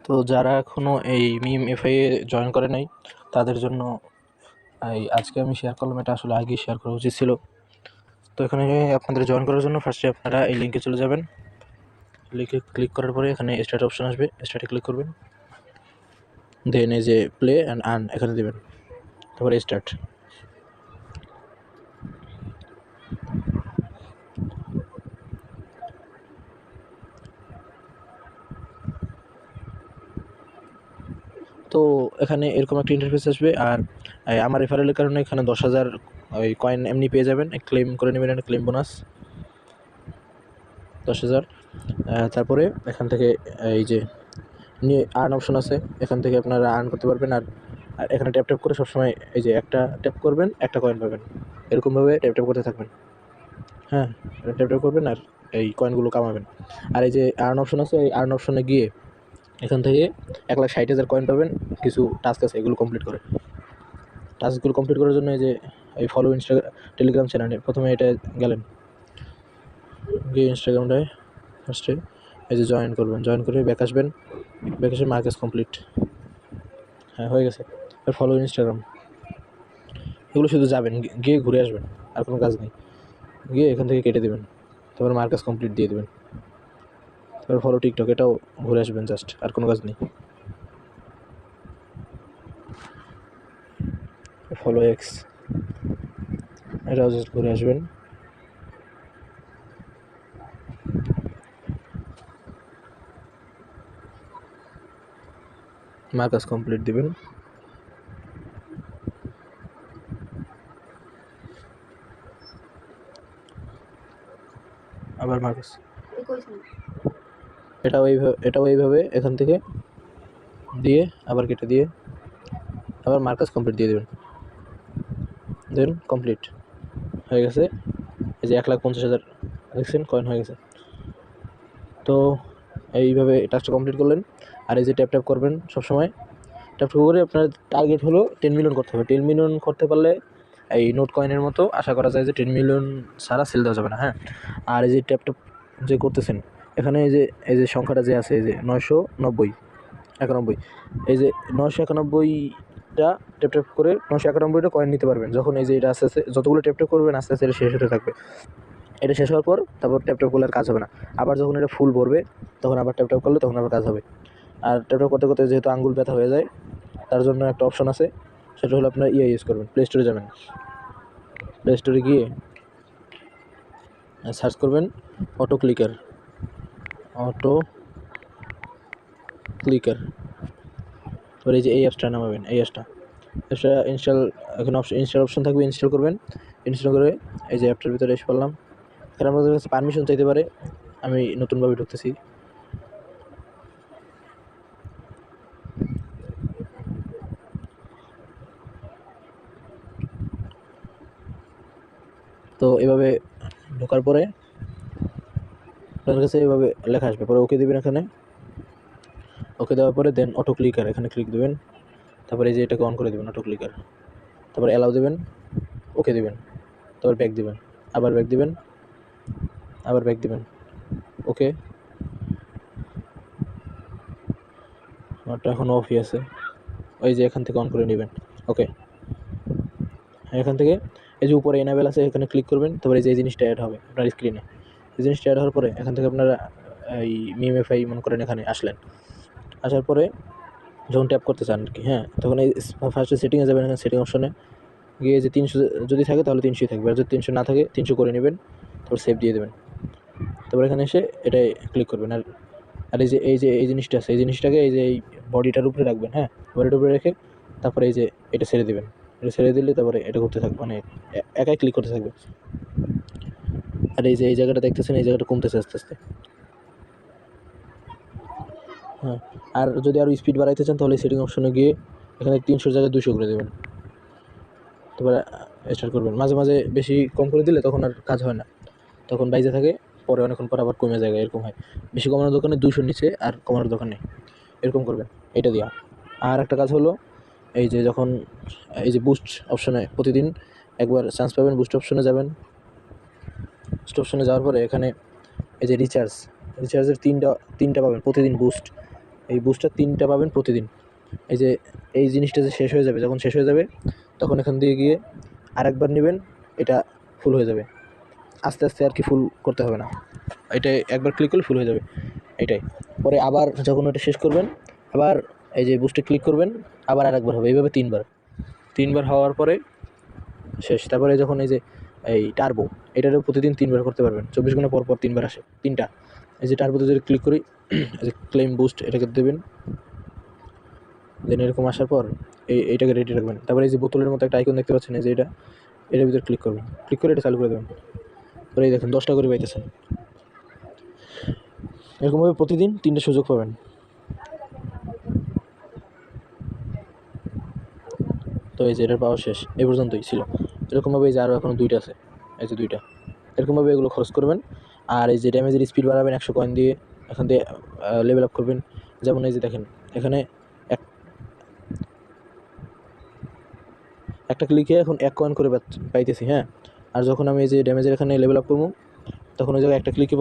তো যারা এখনও এই মিম এফআই এ জয়েন করে নাই তাদের জন্য আজকে আমি শেয়ার করলাম, এটা আসলে আগেই শেয়ার করা উচিত ছিল। তো এখানে আপনাদের জয়েন করার জন্য ফার্স্টে আপনারা এই লিঙ্কে চলে যাবেন। লিঙ্কে ক্লিক করার পরে এখানে স্টার্ট অপশন আসবে, স্টার্টে ক্লিক করবেন, দেন এই যে প্লে অ্যান্ড আর্ন এখানে দেবেন, তারপরে স্টার্ট। তো এখানে এরকম একটা ইন্টারফেস আসবে, আর আমার রেফারেলের কারণে এখানে 10,000 ওই কয়েন এমনি পেয়ে যাবেন, ক্লেম করে নেবেন, ক্লেম বোনাস 10,000। তারপরে এখান থেকে এই যে নিয়ে আর্ন অপশন আছে, এখান থেকে আপনারা আর্ন করতে পারবেন। আর এখানে ট্যাপ ট্যাপ করে সবসময় এই যে একটা ট্যাপ করবেন, একটা কয়েন পাবেন, এরকমভাবে ট্যাপ ট্যাপ করতে থাকবেন। হ্যাঁ, ট্যাপ ট্যাপ করবেন আর এই কয়েনগুলো কামাবেন। আর এই যে আর্ন অপশন আছে, এই আর্ন অপশনে গিয়ে এখান থেকে 1,60,000 কয়েন পাবেন। কিছু টাস্ক আছে, এগুলো কমপ্লিট করে, টাস্কগুলো কমপ্লিট করার জন্য এই যে এই ফলো টেলিগ্রাম চ্যানেলে প্রথমে এটা গেলেন, গিয়ে ইনস্টাগ্রামটায় ফার্স্টে এই যে জয়েন করবেন, জয়েন করে ব্যাক আসবেন, ব্যাক এসে মার্কেস কমপ্লিট, হ্যাঁ হয়ে গেছে। আর ফলো ইনস্টাগ্রাম, এগুলো শুধু যাবেন, গিয়ে ঘুরে আসবেন, আর কোনো কাজ নেই। গিয়ে এখান থেকে কেটে দেবেন, তারপর মার্কেস কমপ্লিট দিয়ে দেবেন, তারপর ফলো টিকটক, এটাও ঘুরে আসবেন জাস্ট, আর কোনো কাজ নেই। ফলো এক্স, এটাও জাস্ট ঘুরে আসবেন। মার্কাস কমপ্লিট দিবেন, আবার মার্কাস, এটাও এইভাবে এখান থেকে দিয়ে আবার কেটে দিয়ে আবার মার্কাস কমপ্লিট দিয়ে দেবেন, দেন কমপ্লিট হয়ে গেছে। এই যে 1,50,000 দেখছেন কয়েন হয়ে গেছে। তো এইভাবে টাস্কটা কমপ্লিট করলেন। আর এই যে ট্যাপ ট্যাপ করবেন সবসময়, ট্যাপ ট্যাপ করে আপনার টার্গেট হলো 10 মিলিয়ন করতে হবে। 10 মিলিয়ন করতে পারলে এই নোট কয়েনের মতো আশা করা যায় যে 10 মিলিয়ন ছাড়া সেল দেওয়া যাবে না। হ্যাঁ, আর এই যে ট্যাপ ট্যাপ যে করতেছেন, এখানে এই যে সংখ্যাটা যে আছে, এই যে 991, এই যে 991টা ট্যাপ ট্যাপ করে 991টা কয়েন নিতে পারবেন। যখন এই যে এটা আস্তে আস্তে যতগুলো ট্যাপ ট্যাপ করবেন আস্তে আস্তে এটা শেষ হতে থাকবে। এটা শেষ হওয়ার পর তারপর ট্যাপ ট্যাপ করলে আর কাজ হবে না। আবার যখন এটা ফুল ভরবে তখন আবার ট্যাপ ট্যাপ করলে তখন আবার কাজ হবে। আর ট্যাপ ট্যাপ করতে করতে যেহেতু আঙ্গুল ব্যথা হয়ে যায়, তার জন্য একটা অপশন আছে, সেটা হলো আপনার ইউজ করবেন। প্লে স্টোরে যাবেন, প্লে স্টোরে গিয়ে সার্চ করবেন অটো ক্লিকার, এবার এই যে এই অ্যাপসটা নামাবেন, এই অ্যাপসটা ইনস্টল, এখানে ইনস্টল অপশন থাকবে, ইনস্টল করবেন। ইনস্টল করে এই যে অ্যাপটার ভিতরে এসে পড়লাম। এখানে আমাদের কাছে পারমিশন চাইতে পারে, আমি নতুনভাবে ঢুকতেছি। তো এভাবে ঢোকার পরে আপনার কাছে এভাবে লেখা আসবে, পরে ওকে দেবেন। এখানে ওকে দেওয়ার পরে দেন অটো ক্লিকার, এখানে ক্লিক দেবেন, তারপরে এই যে এটাকে অন করে দেবেন অটো ক্লিকার, তারপর অ্যালাউ দেবেন, ওকে দেবেন, তারপর ব্যাক দিবেন, আবার ব্যাক দিবেন, আবার ব্যাক দিবেন, ওকে। আমারটা এখন অফই আছে, ওই যে এখান থেকে অন করে নেবেন, ওকে। এখান থেকে এই যে উপরে এনাবেল আছে, এখানে ক্লিক করবেন, তারপরে এই যে জিনিসটা অ্যাড হবে আপনার স্ক্রিনে। এই জিনিসটা অ্যাড হওয়ার পরে এখান থেকে আপনারা এই মিএমএফআই মনে করেন এখানে আসলেন, আসার পরে যখন ট্যাপ করতে চান আর কি, হ্যাঁ, তখন এই ফার্স্টে সেটিংয়ে যাবেন, এখানে সেটিং অপশনে গিয়ে যে 300 যদি থাকে তাহলে 300ই থাকবে, আর যদি 300 না থাকে 300 করে নেবেন, তারপর সেভ দিয়ে দেবেন। তারপর এখানে এসে এটাই ক্লিক করবেন। আর আর এই জিনিসটা আছে, এই জিনিসটাকে এই যে এই বডিটার উপরে রাখবেন, হ্যাঁ, বডিটার উপরে রেখে তারপরে এই যে এটা ছেড়ে দেবেন। এটা ছেড়ে দিলে তারপরে এটা করতে থাকবে, মানে একাই ক্লিক করতে থাকবে। আর এই যে এই জায়গাটা দেখতেছেন, এই জায়গাটা কমতেছে আস্তে আস্তে। হ্যাঁ, আর যদি আরও স্পিড বাড়াইতে চান তাহলে সেটিং অপশনে গিয়ে এখানে 300 জায়গায় 200 করে দেবেন, তারপরে স্টার্ট করবেন। মাঝে মাঝে বেশি কম করে দিলে তখন আর কাজ হয় না, তখন বাইজে থাকে, পরে অনেকক্ষণ পর আবার কমে যায়, এরকম হয়। বেশি কমানোর দোকানে 200 নিচে, আর কমানোর দোকানে এরকম করবেন, এটা দিয়া। আর একটা কাজ হলো, এই যে যখন এই যে বুস্ট অপশনে প্রতিদিন একবার চান্স পাবেন, বুস্ট অপশনে যাবেন। বুস্ট অপশনে যাওয়ার পরে এখানে এই যে রিচার্জের তিনটা পাবেন প্রতিদিন বুস্ট। এই বুস্টার 3টা পাবেন প্রতিদিন। এই যে এই জিনিসটা যে শেষ হয়ে যাবে, যখন শেষ হয়ে যাবে তখন এখান দিয়ে গিয়ে আরেকবার নেবেন, এটা ফুল হয়ে যাবে। আস্তে আস্তে আর কি, ফুল করতে হবে না, এটাই একবার ক্লিক করলে ফুল হয়ে যাবে এটাই। পরে আবার যখন ওটা শেষ করবেন, আবার এই যে বুস্টে ক্লিক করবেন, আবার আরেকবার হবে, এইভাবে 3বার হওয়ার পরে শেষ। তারপরে যখন এই যে এই টার্বো, এটারও প্রতিদিন 3বার করতে পারবেন, 24 ঘন্টা পর পর 3বার আসে, 3টা। এই যে টার্বোতে যদি ক্লিক করি, এই যে ক্লেম বুস্ট, এটাকে দেবেন, দেন এরকম আসার পর এইটাকে রেডি রাখবেন। তারপরে এই যে বোতলের মতো একটা আইকন দেখতে পাচ্ছেন, এই যে এটার ভিতরে ক্লিক করবেন, ক্লিক করে এটা চালু করে দেবেন। পরে এই দেখেন 10টা করে পাইতেছেন। এরকমভাবে প্রতিদিন 3টা সুযোগ পাবেন। তো এই যে এটার পাওয়া শেষ, এই পর্যন্তই ছিল। এরকমভাবে এই যে আরও এখনও 2টা আছে, এই যে 2টা। এরকমভাবে এগুলো খরচ করবেন। আর এই যে ড্যামেজের স্পিড বাড়াবেন 100 কয়েন দিয়ে, এখান দিয়ে লেভেল আপ করবেন। যেমন এই যে দেখেন এখানে একটা ক্লিকে এখন 1 কয়েন করে পাইতেছি, হ্যাঁ। আর যখন আমি এই যে ড্যামেজের এখানে লেভেল আপ করবো, তখন ওই জায়গায় একটা ক্লিকে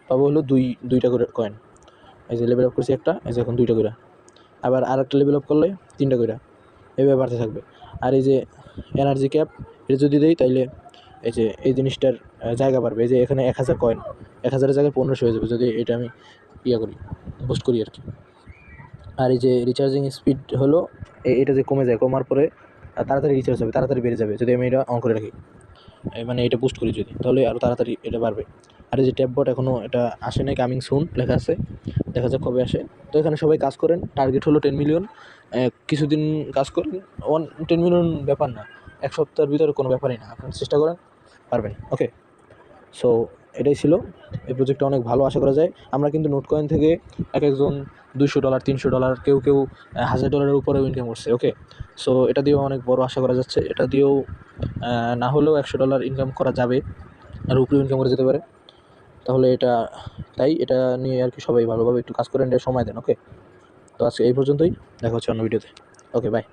পাবো হলো 2টা করে কয়েন। এই যে লেভেল আপ করছি একটা, এই যে এখন 2টা করে। আবার আর একটা লেভেল আপ করলে 3টা করে, এইভাবে বাড়তে থাকবে। আর এই যে এনার্জি ক্যাপ, এটা যদি দিই তাইলে এই যে এই জিনিসটার জায়গা বাড়বে। এই যে এখানে 1000 কয়েন, 1000-এর জায়গায় 1500 হয়ে যাবে যদি এটা আমি করি, বুস্ট করি আর কি। আর এই যে রিচার্জিং স্পিড হলো এটা যে কমে যায়, কমার পরে তাড়াতাড়ি রিচার্জ হবে, তাড়াতাড়ি বেড়ে যাবে যদি আমি এটা অন করে রাখি। মানে এটা বুস্ট করি যদি, তাহলে আরও তাড়াতাড়ি এটা বাড়বে। আর এই যে ট্যাববট এখনও এটা আসে নাই, কামিং সুন লেখা আছে, দেখা যাক কবে আসে। তো এখানে সবাই কাজ করেন, টার্গেট হলো 10 মিলিয়ন। কিছুদিন কাজ করেন, 10 মিলিয়ন ব্যাপার না, 1 সপ্তাহের ভিতরে কোনো ব্যাপারই না, আপনারা চেষ্টা করেন, পারবেন। ওকে, সো এটাই ছিল। এই প্রজেক্টটা অনেক ভালো, আশা করা যায়। আমরা কিন্তু নোট কয়েন থেকে একজন $200, $300, কেউ $1000 উপরেও ইনকাম করছে। ওকে, সো এটা দিয়েও অনেক বড় আশা করা যাচ্ছে। এটা দিয়েও না হলেও $100 ইনকাম করা যাবে, আর উপরেও ইনকাম করা যেতে পারে। তাহলে এটা নিয়ে আর কি সবাই ভালোভাবে একটু কাজ করেন, এটা সময় দেন। ওকে, তো আজকে এই পর্যন্তই, দেখা হচ্ছে অন্য ভিডিওতে। ওকে, বাই।